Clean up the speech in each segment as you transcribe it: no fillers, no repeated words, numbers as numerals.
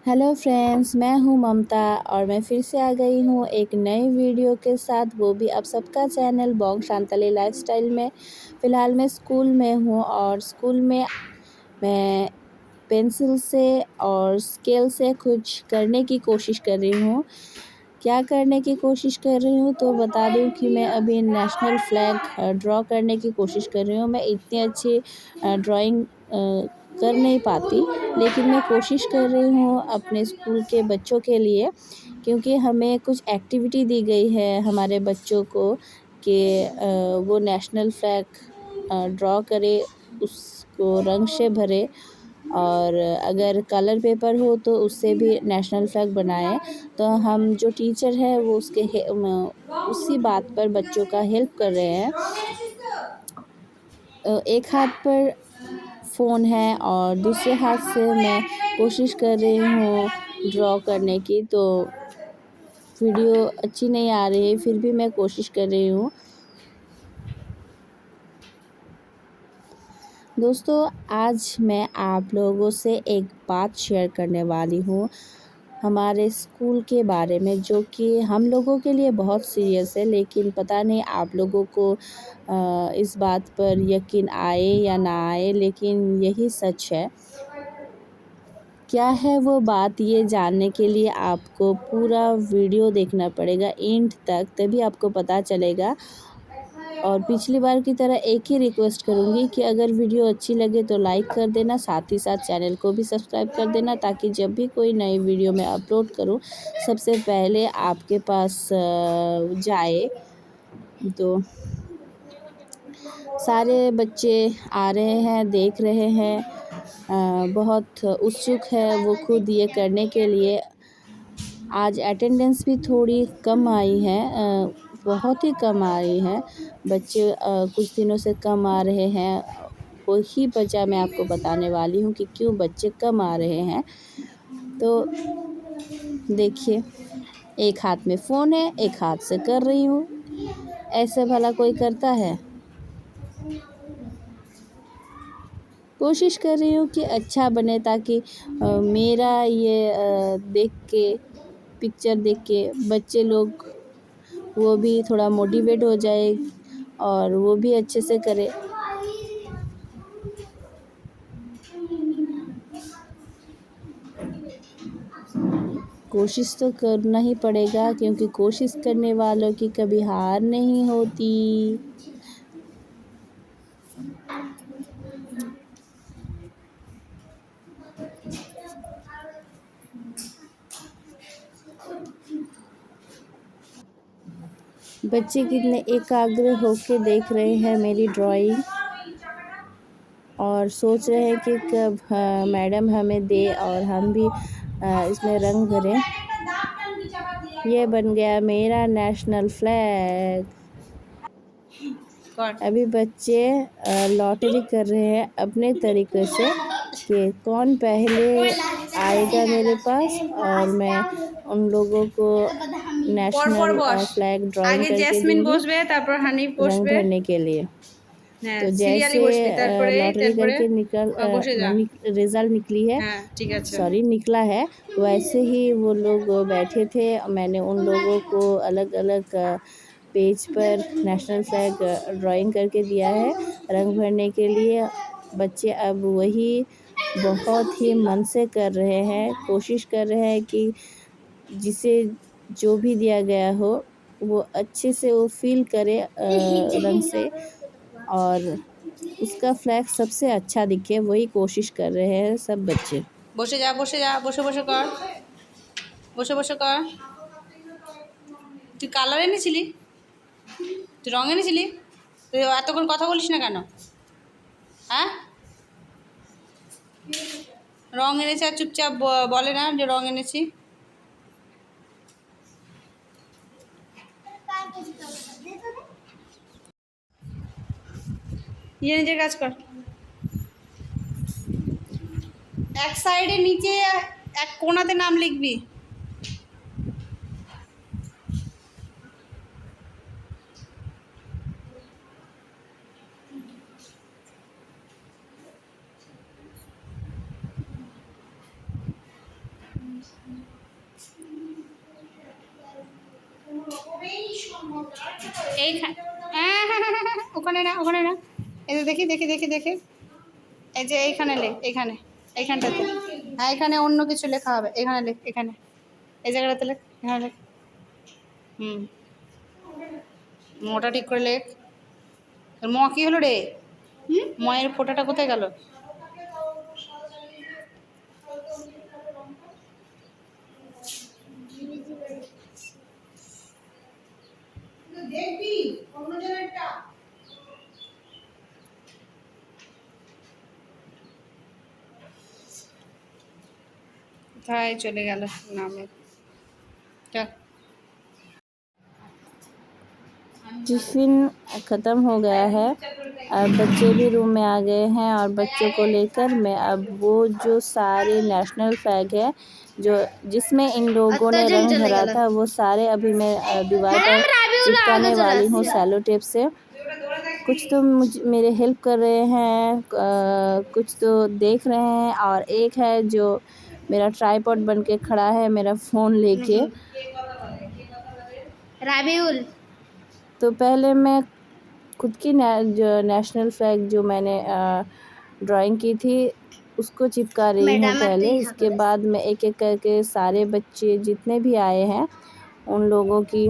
Hello friends, मैं हूँ ममता और मैं फिर से आ गई हूँ एक नई वीडियो के साथ, वो भी आप सबका चैनल बॉन्ग शांतली लाइफस्टाइल में। फ़िलहाल मैं स्कूल में हूँ और स्कूल में मैं पेंसिल से और स्केल से कुछ करने की कोशिश कर रही हूँ। क्या करने की कोशिश कर रही हूँ तो बता दूँ कि मैं अभी नेशनल फ्लैग ड्रॉ करने की कोशिश कर रही हूँ। मैं इतनी अच्छी ड्राइंग कर नहीं पाती, लेकिन मैं कोशिश कर रही हूँ अपने स्कूल के बच्चों के लिए, क्योंकि हमें कुछ एक्टिविटी दी गई है हमारे बच्चों को कि वो नेशनल फ्लैग ड्रॉ करे, उसको रंग से भरे और अगर कलर पेपर हो तो उससे भी नेशनल फ्लैग बनाएं। तो हम जो टीचर है वो उसी बात पर बच्चों का हेल्प कर रहे हैं। एक हाथ पर फ़ोन है और दूसरे हाथ से मैं कोशिश कर रही हूँ ड्रॉ करने की, तो वीडियो अच्छी नहीं आ रही है, फिर भी मैं कोशिश कर रही हूँ। दोस्तों, आज मैं आप लोगों से एक बात शेयर करने वाली हूँ हमारे स्कूल के बारे में, जो कि हम लोगों के लिए बहुत सीरियस है, लेकिन पता नहीं आप लोगों को इस बात पर यकीन आए या ना आए, लेकिन यही सच है। क्या है वो बात, ये जानने के लिए आपको पूरा वीडियो देखना पड़ेगा एंड तक, तभी आपको पता चलेगा। और पिछली बार की तरह एक ही रिक्वेस्ट करूँगी कि अगर वीडियो अच्छी लगे तो लाइक कर देना, साथ ही साथ चैनल को भी सब्सक्राइब कर देना, ताकि जब भी कोई नई वीडियो मैं अपलोड करूँ सबसे पहले आपके पास जाए। तो सारे बच्चे आ रहे हैं, देख रहे हैं, बहुत उत्सुक है वो खुद ये करने के लिए। आज अटेंडेंस भी थोड़ी कम आई है, बहुत ही कम आई है। बच्चे कुछ दिनों से कम आ रहे हैं। वही वजह मैं आपको बताने वाली हूँ कि क्यों बच्चे कम आ रहे हैं। तो देखिए, एक हाथ में फ़ोन है, एक हाथ से कर रही हूँ। ऐसे भला कोई करता है? कोशिश कर रही हूँ कि अच्छा बने, ताकि मेरा ये देख के, पिक्चर देख के बच्चे लोग वो भी थोड़ा मोटिवेट हो जाए और वो भी अच्छे से करे। कोशिश तो करना ही पड़ेगा, क्योंकि कोशिश करने वालों की कभी हार नहीं होती। बच्चे कितने एकाग्र होके देख रहे हैं मेरी ड्राइंग और सोच रहे हैं कि कब मैडम हमें दे और हम भी इसमें रंग भरें। ये बन गया मेरा नेशनल फ्लैग। अभी बच्चे लॉटरी कर रहे हैं अपने तरीके से कि कौन पहले आएगा मेरे पास, और मैं उन लोगों को नेशनल फ्लैग ड्राइंग आगे करके जैस्मिन दूंगी बसবে তারপর হানিফ रंग বসবে। भरने के लिए। হ্যাঁ तो সিরিয়ালি जैसे বসবি তারপরে लॉटरी তারপরে करके বসে যা। रिजल्ट निकली है, হ্যাঁ ঠিক আছে। सॉरी निकला है, वैसे ही वो लोग बैठे थे। मैंने उन लोगों को अलग अलग पेज पर नेशनल फ्लैग ड्राइंग करके दिया है रंग भरने के लिए। बच्चे अब वही बहुत ही मन से कर रहे हैं, कोशिश कर रहे हैं कि जिसे जो भी दिया गया हो वो अच्छे से वो फ़ील करे रंग से, और उसका फ्लैग सबसे अच्छा दिखे, वही कोशिश कर रहे हैं सब बच्चे। বসে যা বসে যা বসে বসে কর বসে বসে কর। তুই কালার এনেছিলি? তুই রং এনেছিলি? তুই এতক্ষণ কথা বলিস না কেন? হ্যাঁ রং এনেছে আর চুপচাপ বলে না যে রং এনেছি। ইয়ে নিজের কাজ কর। এক সাইডে নিচে এক কোণাতে নাম লিখবি। ওখানে না ওখানে না, এই যে দেখি দেখি দেখি দেখি, এই যে এইখানে লেখ, এইখানে এইখানটাতে, হ্যাঁ এখানে অন্য কিছু লেখা হবে, এখানে লেখ, এখানে এই জায়গাটাতে লেখ, এখানে লেখ। হুম, মোটা ঠিক করে লেখ। ম কি হলো রে? ময়ের ফোঁটাটা কোথায় গেল? দেখবি অন্য জনেরটা। কোথায় চলে গেল নামে? চল। टिफ़िन ख़त्म हो गया है और बच्चे भी रूम में आ गए हैं और बच्चों को लेकर मैं अब वो जो सारे नेशनल फ्लैग है जो जिसमें इन लोगों ने रंग भरा था वो सारे अभी मैं दीवार पर चिपकाने वाली हूँ सेलो टेप से। कुछ तो मेरे हेल्प कर रहे हैं, कुछ तो देख रहे हैं और एक है जो मेरा ट्राइपॉड बन के खड़ा है मेरा फ़ोन लेके। राबिउल, तो पहले मैं खुद की जो नेशनल फ्लैग जो मैंने ड्राइंग की थी उसको चिपका रही हूँ पहले। इसके बाद मैं एक एक करके सारे बच्चे जितने भी आए हैं उन लोगों की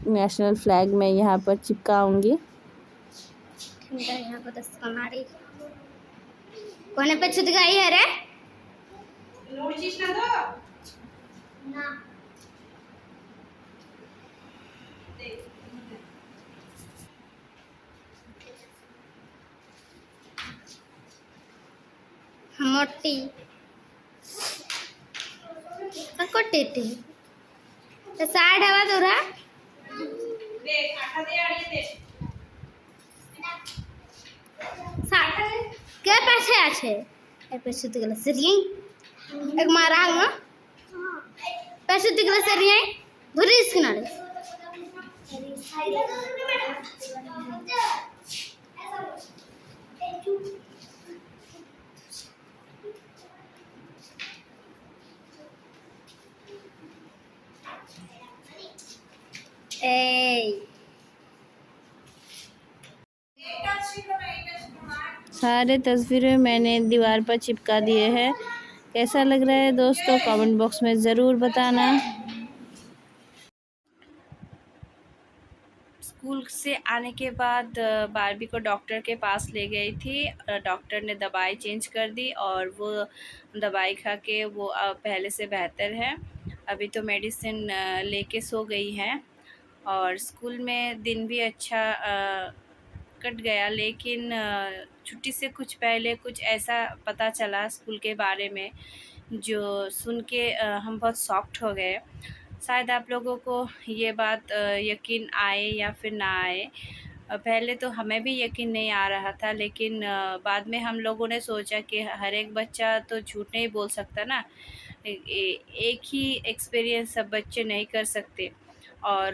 नेशनल फ्लैग मैं यहाँ पर चिपकाऊंगी। कोने पे छुट गई है रे? ना। मोटी कोटेटी तो साइड हवा दूरा देख आटा दे आड़ी दे साइड के पाछे আছে এর পাশে তো গেল সরিয়ে এক মারা না পাশে তো গেল সরিয়ে ধরিস কিনারে सारे तस्वीरें मैंने दीवार पर चिपका दिए हैं। कैसा लग रहा है दोस्तों कमेंट बॉक्स में ज़रूर बताना। स्कूल से आने के बाद बारबी को डॉक्टर के पास ले गई थी। डॉक्टर ने दवाई चेंज कर दी और वो दवाई खा के वो पहले से बेहतर है। अभी तो मेडिसिन लेके सो गई है और स्कूल में दिन भी अच्छा कट गया। लेकिन छुट्टी से कुछ पहले कुछ ऐसा पता चला स्कूल के बारे में जो सुन के हम बहुत शॉक्ड हो गए। शायद आप लोगों को ये बात यकीन आए या फिर ना आए। पहले तो हमें भी यकीन नहीं आ रहा था, लेकिन बाद में हम लोगों ने सोचा कि हर एक बच्चा तो झूठ नहीं बोल सकता ना। एक ही एक्सपीरियंस सब बच्चे नहीं कर सकते और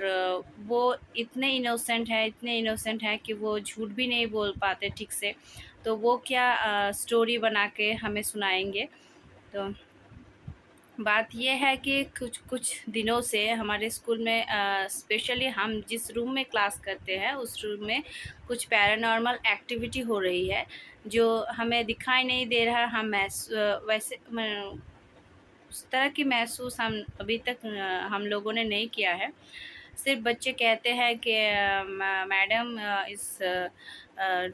वो इतने इनोसेंट हैं कि वो झूठ भी नहीं बोल पाते ठीक से। तो वो क्या स्टोरी बना के हमें सुनाएंगे। तो बात यह है कि कुछ दिनों से हमारे स्कूल में स्पेशली हम जिस रूम में क्लास करते हैं उस रूम में कुछ पैरानॉर्मल एक्टिविटी हो रही है जो हमें दिखाई नहीं दे रहा। हम वैसे उस तरह की महसूस हम अभी तक हम लोगों ने नहीं किया है। सिर्फ बच्चे कहते हैं कि मैडम इस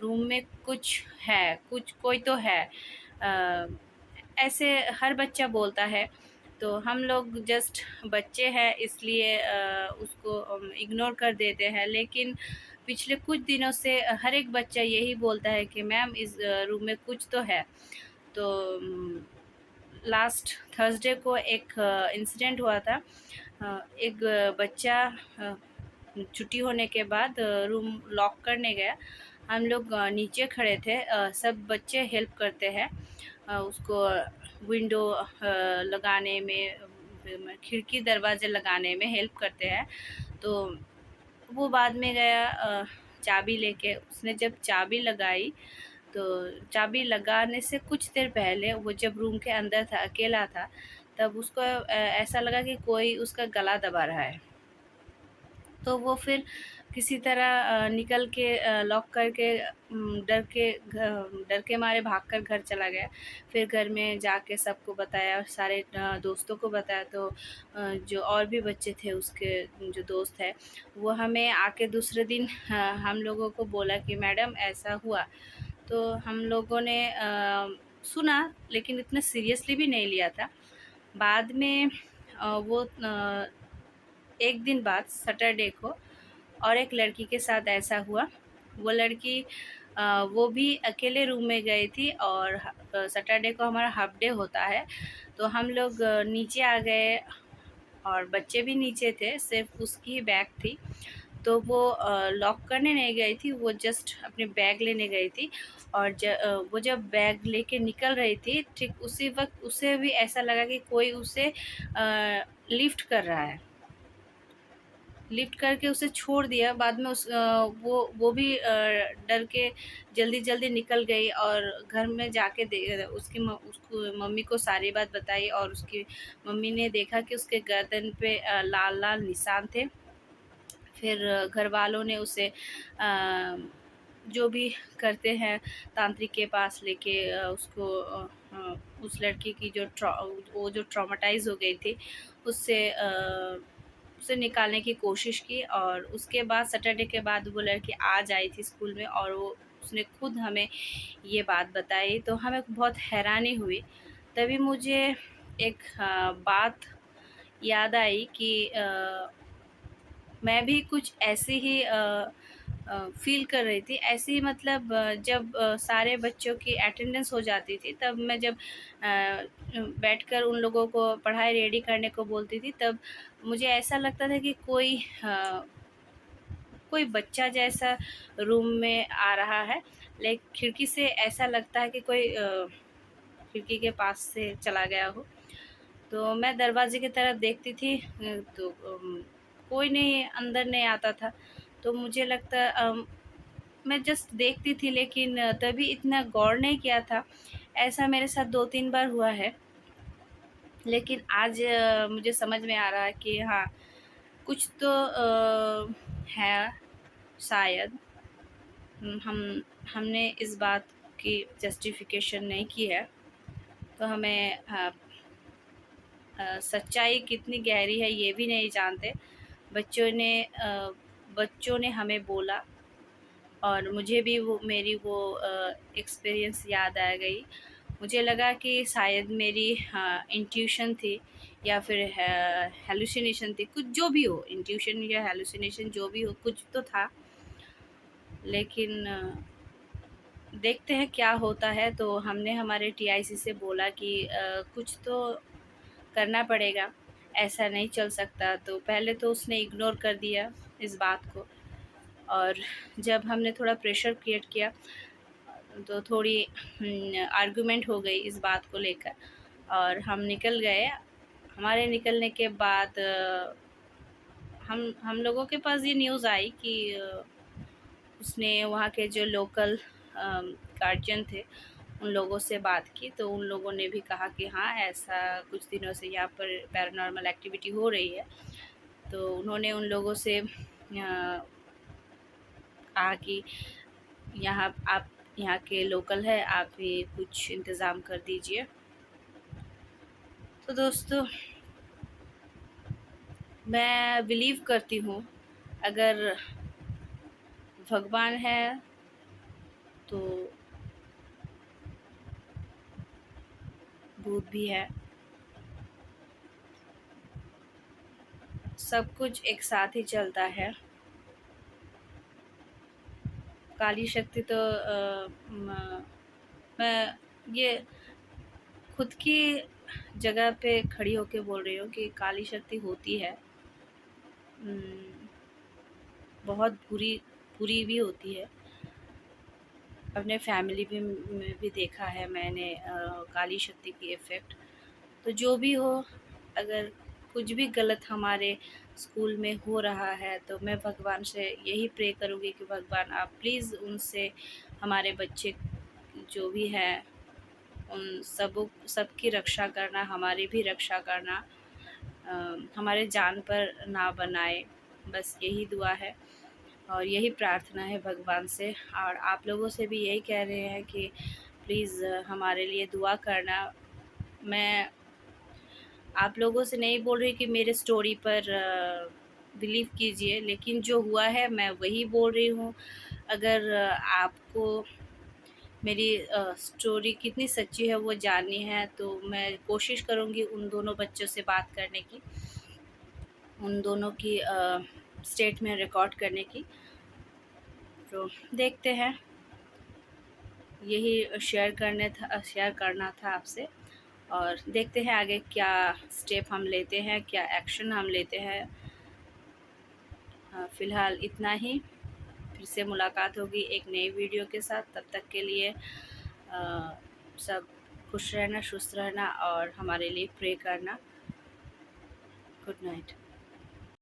रूम में कुछ है, कुछ कोई तो है, ऐसे हर बच्चा बोलता है। तो हम लोग जस्ट बच्चे हैं इसलिए उसको इग्नोर कर देते हैं। लेकिन पिछले कुछ दिनों से हर एक बच्चा यही बोलता है कि मैम इस रूम में कुछ तो है। तो लास्ट थर्सडे को एक इंसिडेंट हुआ था। एक बच्चा छुट्टी होने के बाद रूम लॉक करने गया। हम लोग नीचे खड़े थे, सब बच्चे हेल्प करते हैं उसको विंडो लगाने में, खिड़की दरवाज़े लगाने में हेल्प करते हैं। तो वो बाद में गया चाबी लेके। उसने जब चाबी लगाई तो चाबी लगाने से कुछ देर पहले वो जब रूम के अंदर था, अकेला था, तब उसको ऐसा लगा कि कोई उसका गला दबा रहा है। तो वो फिर किसी तरह निकल के लॉक करके डर के मारे भागकर घर चला गया। फिर घर में जाके सबको बताया और सारे दोस्तों को बताया, तो जो और भी बच्चे थे उसके जो दोस्त है वो हमें आके दूसरे दिन हम लोगों को बोला कि मैडम ऐसा हुआ। तो हम लोगों ने सुना लेकिन इतना सीरियसली भी नहीं लिया था। बाद में वो एक दिन बाद सैटरडे को और एक लड़की के साथ ऐसा हुआ। वो लड़की वो भी अकेले रूम में गई थी और सैटरडे को हमारा हाफ डे होता है, तो हम लोग नीचे आ गए और बच्चे भी नीचे थे, सिर्फ उसकी ही बैग थी। तो वो लॉक करने नहीं गई थी, वो जस्ट अपने बैग लेने गई थी। और वो जब बैग लेके निकल रही थी, ठीक उसी वक्त उसे भी ऐसा लगा कि कोई उसे लिफ्ट कर रहा है। लिफ्ट करके उसे छोड़ दिया। बाद में वो भी डर के जल्दी-जल्दी निकल गई और घर में जाके उसको मम्मी को सारी बात बताई और उसकी मम्मी ने देखा कि उसके गर्दन पे लाल-लाल निशान थे। फिर घर वालों ने उसे जो भी करते हैं तांत्रिक के पास लेके उसको उस लड़की की वो जो ट्रॉमाटाइज़ हो गई थी उससे उसे निकालने की कोशिश की। और उसके बाद सैटरडे के बाद वो लड़की आज आई थी स्कूल में और वो उसने खुद हमें ये बात बताई, तो हमें बहुत हैरानी हुई। तभी मुझे एक बात याद आई कि मैं भी कुछ ऐसे ही फ़ील कर रही थी। ऐसे ही मतलब जब सारे बच्चों की अटेंडेंस हो जाती थी, तब मैं जब बैठकर उन लोगों को पढ़ाई रेडी करने को बोलती थी, तब मुझे ऐसा लगता था कि कोई बच्चा जैसा रूम में आ रहा है। खिड़की से ऐसा लगता है कि कोई खिड़की के पास से चला गया हो। तो मैं दरवाज़े की तरफ देखती थी, तो कोई नहीं अंदर नहीं आता था। तो मुझे लगता मैं जस्ट देखती थी, लेकिन तभी इतना गौर नहीं किया था। ऐसा मेरे साथ 2-3 बार हुआ है। लेकिन आज मुझे समझ में आ रहा है कि हाँ, कुछ तो है शायद। हमने इस बात की जस्टिफ़िकेशन नहीं की है, तो हमें सच्चाई कितनी गहरी है ये भी नहीं जानते। बच्चों ने हमें बोला और मुझे भी वो एक्सपीरियंस याद आ गई। मुझे लगा कि शायद मेरी इंट्यूशन थी या फिर हैलुसिनेशन थी, कुछ जो भी हो, इंट्यूशन या हैलुसिनेशन जो भी हो, कुछ तो था। लेकिन देखते हैं क्या होता है। तो हमने हमारे टीआईसी से बोला कि कुछ तो करना पड़ेगा, ऐसा नहीं चल सकता। तो पहले तो उसने इग्नोर कर दिया इस बात को, और जब हमने थोड़ा प्रेशर क्रिएट किया तो थोड़ी आर्गुमेंट हो गई इस बात को लेकर और हम निकल गए। हमारे निकलने के बाद हम लोगों के पास ये न्यूज़ आई कि उसने वहाँ के जो लोकल गार्जियन थे उन लोगों से बात की, तो उन लोगों ने भी कहा कि हाँ, ऐसा कुछ दिनों से यहाँ पर पैरानॉर्मल एक्टिविटी हो रही है। तो उन्होंने उन लोगों से कहा कि आप यहाँ के लोकल है, आप भी कुछ इंतज़ाम कर दीजिए। तो दोस्तों, मैं बिलीव करती हूँ अगर भगवान है तो भूत भी है। सब कुछ एक साथ ही चलता है। काली शक्ति तो मैं ये खुद की जगह पे खड़ी होके बोल रही हूँ कि काली शक्ति होती है। बहुत बुरी भी होती है। अपने फैमिली में भी देखा है मैंने काली शक्ति की इफ़ेक्ट। तो जो भी हो, अगर कुछ भी गलत हमारे स्कूल में हो रहा है तो मैं भगवान से यही प्रे करूँगी कि भगवान आप प्लीज़ उनसे हमारे बच्चे जो भी हैं उन सबकी रक्षा करना, हमारी भी रक्षा करना, हमारे जान पर ना बनाए, बस यही दुआ है। और यही प्रार्थना है भगवान से, और आप लोगों से भी यही कह रहे हैं कि प्लीज़ हमारे लिए दुआ करना। मैं आप लोगों से नहीं बोल रही कि मेरे स्टोरी पर बिलीव कीजिए, लेकिन जो हुआ है मैं वही बोल रही हूँ। अगर आपको मेरी स्टोरी कितनी सच्ची है वो जाननी है, तो मैं कोशिश करूँगी उन दोनों बच्चों से बात करने की, उन दोनों की स्टेटमेंट रिकॉर्ड करने की। तो देखते हैं, यही शेयर करना था आपसे, और देखते हैं आगे क्या स्टेप हम लेते हैं, क्या एक्शन हम लेते हैं। फ़िलहाल इतना ही। फिर से मुलाकात होगी एक नई वीडियो के साथ। तब तक के लिए सब खुश रहना, सुस्त रहना और हमारे लिए प्रे करना। Good night.